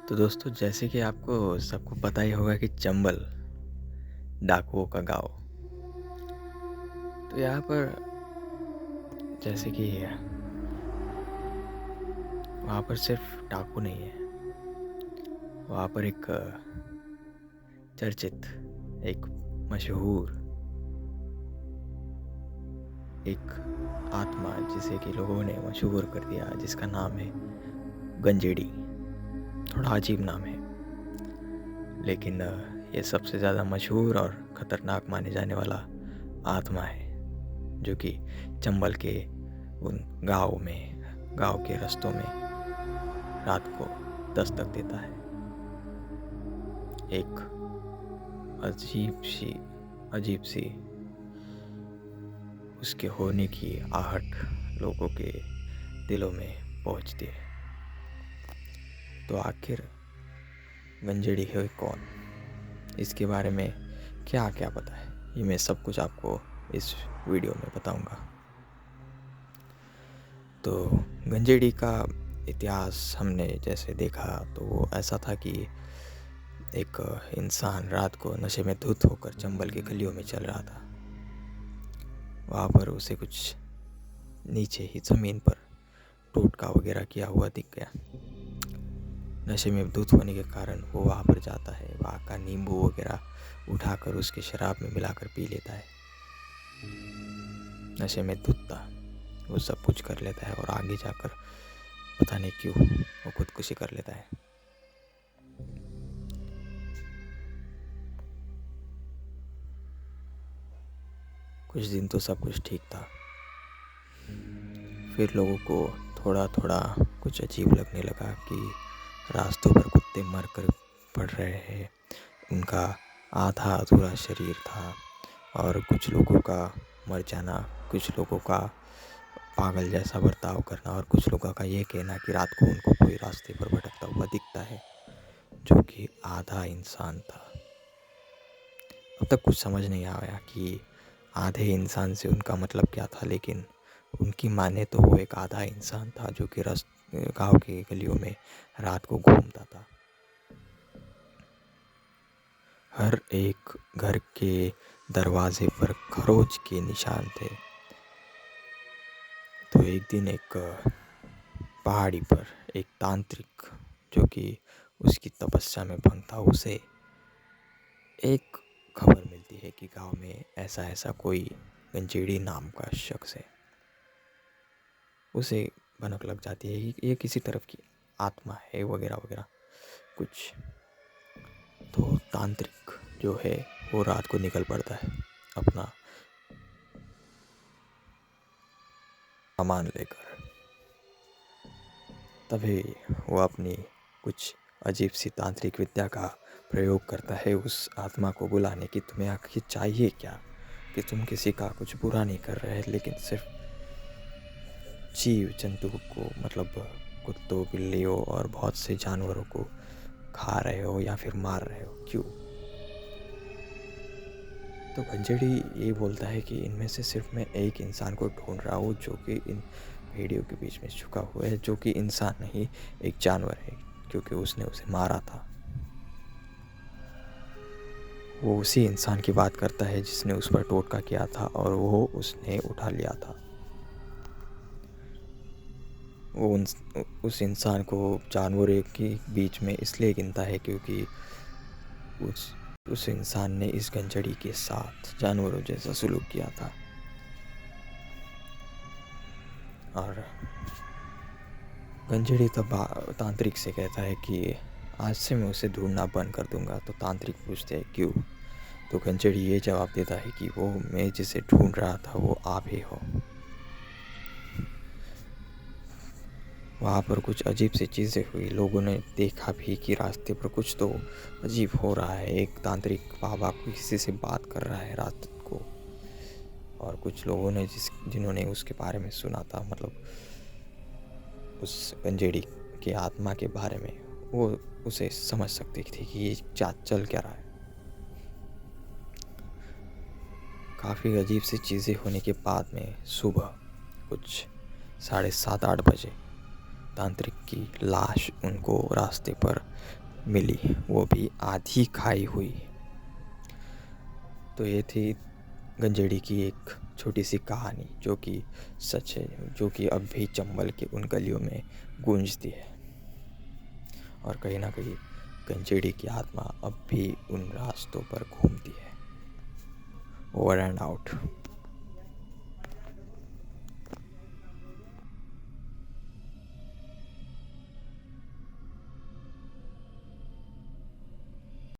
तो दोस्तों जैसे कि आपको सबको पता ही होगा कि चंबल डाकुओं का गाँव। तो यहाँ पर जैसे कि वहाँ पर सिर्फ डाकू नहीं है, वहाँ पर एक चर्चित, एक मशहूर, एक आत्मा जिसे कि लोगों ने मशहूर कर दिया, जिसका नाम है गंजेड़ी। थोड़ा अजीब नाम है, लेकिन ये सबसे ज़्यादा मशहूर और ख़तरनाक माने जाने वाला आत्मा है, जो कि चंबल के उन गाँव के रास्तों में रात को दस्तक देता है। एक अजीब सी उसके होने की आहट लोगों के दिलों में पहुंचती है। तो आखिर गंजेड़ी है कौन, इसके बारे में क्या क्या पता है, ये मैं सब कुछ आपको इस वीडियो में बताऊंगा। तो गंजेड़ी का इतिहास हमने जैसे देखा तो वो ऐसा था कि एक इंसान रात को नशे में धुत होकर चंबल की गलियों में चल रहा था। वहाँ पर उसे कुछ नीचे ही ज़मीन पर टोटका वगैरह किया हुआ दिख गया। नशे में धुत होने के कारण वो वहाँ पर जाता है, वहाँ का नींबू वगैरह उठाकर उसके शराब में मिलाकर पी लेता है। नशे में धुत था, वो सब कुछ कर लेता है और आगे जाकर पता नहीं क्यों वो खुदकुशी कर लेता है। कुछ दिन तो सब कुछ ठीक था, फिर लोगों को थोड़ा थोड़ा कुछ अजीब लगने लगा कि रास्तों पर कुत्ते मर कर पड़ रहे हैं। उनका आधा अधूरा शरीर था और कुछ लोगों का मर जाना, कुछ लोगों का पागल जैसा बर्ताव करना और कुछ लोगों का ये कहना कि रात को उनको कोई रास्ते पर भटकता हुआ दिखता है जो कि आधा इंसान था। अब तक कुछ समझ नहीं आया कि आधे इंसान से उनका मतलब क्या था, लेकिन उनकी माने तो वो एक आधा इंसान था जो कि गाँव की गलियों में रात को घूमता था। हर एक घर के दरवाजे पर खरोच के निशान थे। तो एक दिन एक पहाड़ी पर एक तांत्रिक जो कि उसकी तपस्या में भंग था, उसे एक खबर मिलती है कि गांव में ऐसा ऐसा कोई गंजेड़ी नाम का शख्स है। उसे भनक लग जाती है कि ये किसी तरफ की आत्मा है वगैरह वगैरह कुछ। तो तांत्रिक जो है वो रात को निकल पड़ता है अपना सामान लेकर। तभी वो अपनी कुछ अजीब सी तांत्रिक विद्या का प्रयोग करता है उस आत्मा को बुलाने की। तुम्हें आखिर चाहिए क्या, कि तुम किसी का कुछ बुरा नहीं कर रहे, लेकिन सिर्फ जीव जंतु को, मतलब कुत्तों बिल्लियों और बहुत से जानवरों को खा रहे हो या फिर मार रहे हो, क्यों? तो गंजेड़ी ये बोलता है कि इनमें से सिर्फ मैं एक इंसान को ढूंढ रहा हूँ जो कि इन भेड़ियों के बीच में छुपा हुआ है, जो कि इंसान नहीं एक जानवर है, क्योंकि उसने उसे मारा था। वो उसी इंसान की बात करता है जिसने उस पर टोटका किया था और वो उसने उठा लिया था। वो उस इंसान को जानवरों के बीच में इसलिए गिनता है क्योंकि उस इंसान ने इस गंजेड़ी के साथ जानवरों जैसा सलूक किया था। और गंजेड़ी तब तांत्रिक से कहता है कि आज से मैं उसे ढूंढना बंद कर दूंगा। तो तांत्रिक पूछते हैं क्यों? तो गंजेड़ी ये जवाब देता है कि वो मैं जिसे ढूंढ रहा था वो आप ही हो। वहाँ पर कुछ अजीब सी चीज़ें हुई, लोगों ने देखा भी कि रास्ते पर कुछ तो अजीब हो रहा है। एक तांत्रिक बाबा किसी से बात कर रहा है रात को, और कुछ लोगों ने जिन्होंने उसके बारे में सुना था, मतलब उस गंजेड़ी की आत्मा के बारे में, वो उसे समझ सकती थी कि ये चल क्या रहा है। काफ़ी अजीब सी चीज़ें होने के बाद में सुबह कुछ 7:30-8 बजे तांत्रिक की लाश उनको रास्ते पर मिली, वो भी आधी खाई हुई। तो ये थी गंजेड़ी की एक छोटी सी कहानी, जो कि सच है, जो कि अब भी चंबल के उन गलियों में गूंजती है। और कहीं ना कहीं गंजेड़ी की आत्मा अब भी उन रास्तों पर घूमती है। Over and out.